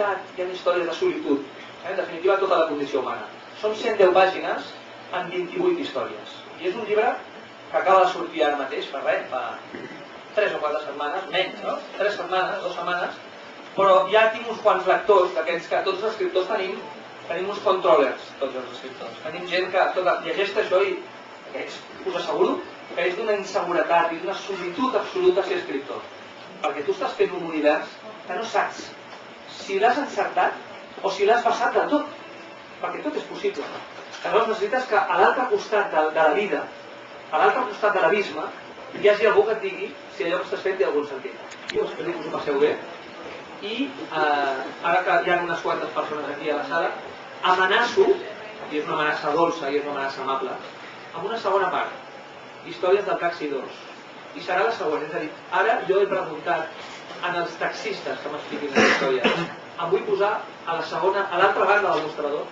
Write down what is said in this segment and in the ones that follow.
costat hi ha històries de solitud. En definitiva, tota la condició humana. Són 110 pàgines en 28 històries. I és un llibre que acaba de sortir ara mateix, fa res, fa 3 o 4 setmanes, menys, no? 3 setmanes, 2 setmanes, però ja tinc uns quants lectors, d'aquests que tots els escriptors tenim uns controllers, tots els escriptors. Tenim gent que llegeix això i us asseguro que és d'una inseguretat i d'una solitud absoluta ser escriptor. Perquè tu estàs fent un univers que no saps si l'has encertat o si l'has passat de tot. Perquè tot és possible. Llavors necessites que a l'altre costat de la vida, a l'altre costat de l'abisme, hi hagi algú que et digui si allò que estàs fent té algun sentit. Jo espero que us ho passeu bé. I ara que hi ha unes quantes persones aquí a la sala, amenaço, i és una amenaça dolça i és una amenaça amable, amb una segona part, històries del taxi 2. I serà la següent, és a dir, ara jo he preguntat als taxistes que m'expliquin les històries. Em vull posar a l'altra banda del mostrador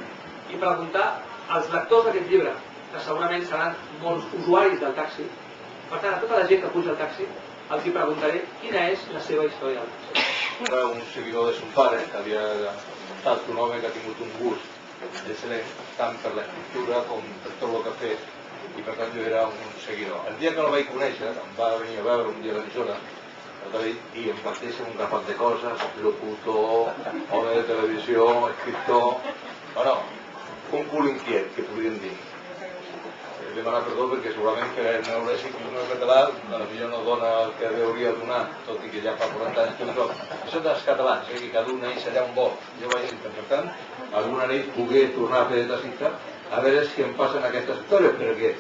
i preguntar als lectors d'aquest llibre, que segurament seran molts usuaris del taxi. Per tant, a tota la gent que puja al taxi, els hi preguntaré quina és la seva història del taxi. Era un seguidor de son pare, que havia estat un home que ha tingut un gust excel·lent, tant per l'escriptura com per tot el que ha fet, i per tant jo era un seguidor. El dia que el vaig conèixer, em va venir a veure un dia a l'emissora, i em va deixar un grapat de coses, locutor, home de televisió, escriptor, bueno, un cul inquiet, que podríem dir. Demanar perdó perquè segurament que el meu lèxic i el meu català potser no dona el que hauria de donar, tot i que ja fa 40 anys que no soc. Això dels catalans, que cada un neix allà on vol. Jo vaig dir, per tant, alguna nit poder tornar a fer de cita, a veure si em passen aquestes històries, perquè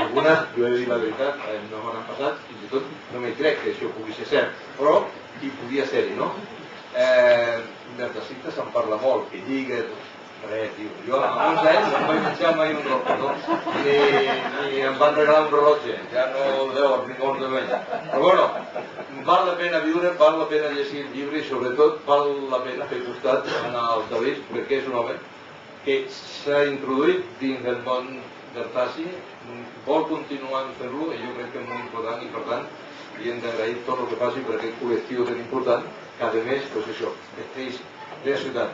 algunes, jo he de dir la veritat, no me n'han passat, fins i tot no me crec que això pugui ser cert, però hi podia ser-hi, no? De cites se'n parla molt, que lliga, res, tio. Jo a uns anys no em vaig menjar mai un rellotge, no? Ni em van regalar un rellotge, ja no deu ni com de menys. Però bueno, val la pena viure, val la pena llegir el llibre i sobretot val la pena fer costat al David, perquè és un home que s'ha introduït dins del món del taxi, vol continuar a fer-lo i jo crec que és molt important i per tant li hem d'agrair tot el que faci per aquest col·lectiu tan important que a més, doncs això, vesteix de la ciutat.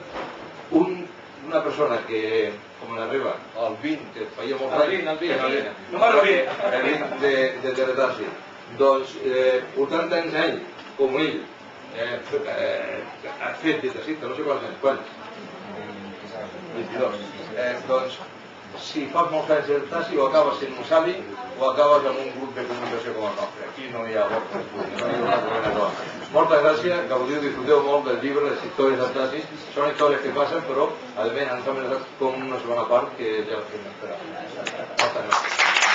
Una persona que, com la meva, el 20, que feia molts anys... El 20 de Teletaxi. Doncs, portant tants anys com ell, ha fet de taxista, no sé quants, 22. Doncs, si fas molts anys de taxi, o acabes sent un savi, o acabes amb un grup de comunicació com el nostre. Aquí no hi ha voltes, no hi ha una altra cosa. Moltes gràcies, gaudiu, disfruteu molt del llibre, les històries del taxi. Són històries que passen, però a més ens ha amenaçat com una segona part que ja els hem esperat. Moltes gràcies.